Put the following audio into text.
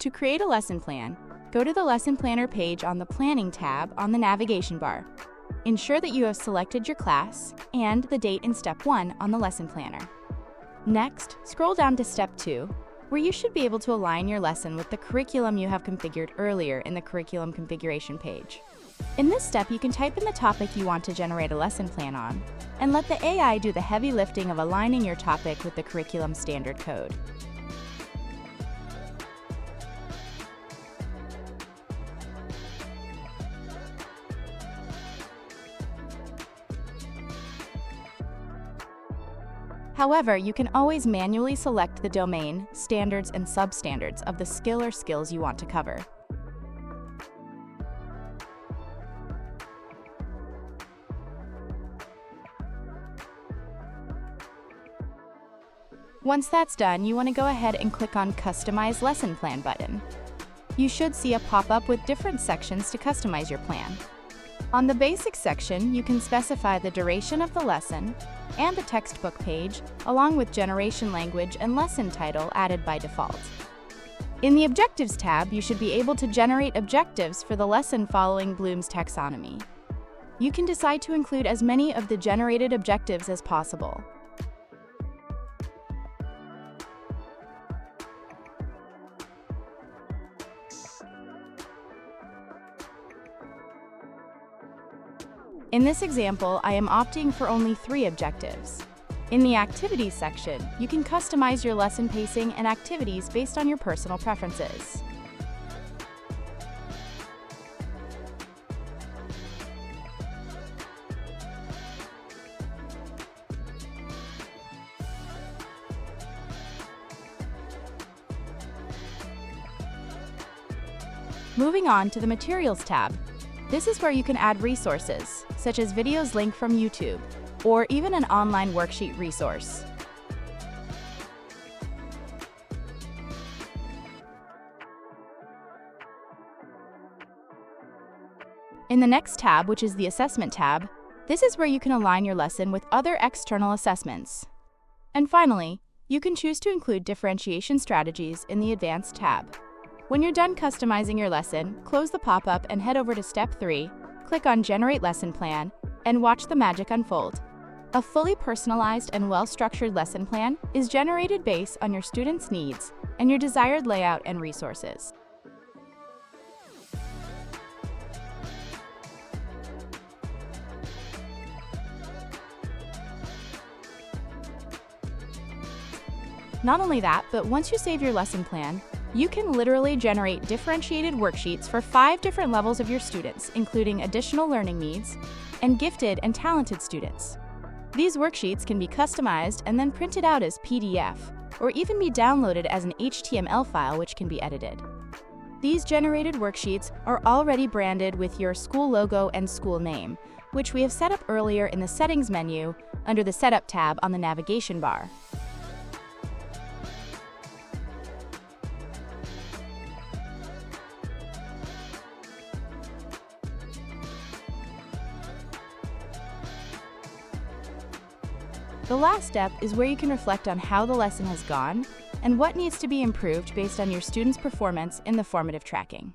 To create a lesson plan, go to the Lesson Planner page on the Planning tab on the navigation bar. Ensure that you have selected your class and the date in Step 1 on the Lesson Planner. Next, scroll down to Step 2, where you should be able to align your lesson with the curriculum you have configured earlier in the Curriculum Configuration page. In this step, you can type in the topic you want to generate a lesson plan on, and let the AI do the heavy lifting of aligning your topic with the curriculum standard code. However, you can always manually select the domain, standards, and substandards of the skill or skills you want to cover. Once that's done, you want to go ahead and click on Customize Lesson Plan button. You should see a pop-up with different sections to customize your plan. On the Basics section, you can specify the duration of the lesson and the textbook page, along with generation language and lesson title added by default. In the Objectives tab, you should be able to generate objectives for the lesson following Bloom's taxonomy. You can decide to include as many of the generated objectives as possible. In this example, I am opting for only 3 objectives. In the Activities section, you can customize your lesson pacing and activities based on your personal preferences. Moving on to the Materials tab. This is where you can add resources, such as videos linked from YouTube, or even an online worksheet resource. In the next tab, which is the Assessment tab, this is where you can align your lesson with other external assessments. And finally, you can choose to include differentiation strategies in the Advanced tab. When you're done customizing your lesson, close the pop-up and head over to Step 3, click on Generate Lesson Plan, and watch the magic unfold. A fully personalized and well-structured lesson plan is generated based on your students' needs and your desired layout and resources. Not only that, but once you save your lesson plan, you can literally generate differentiated worksheets for 5 different levels of your students, including additional learning needs and gifted and talented students. These worksheets can be customized and then printed out as PDF, or even be downloaded as an HTML file which can be edited. These generated worksheets are already branded with your school logo and school name, which we have set up earlier in the Settings menu under the Setup tab on the navigation bar. The last step is where you can reflect on how the lesson has gone and what needs to be improved based on your students' performance in the formative tracking.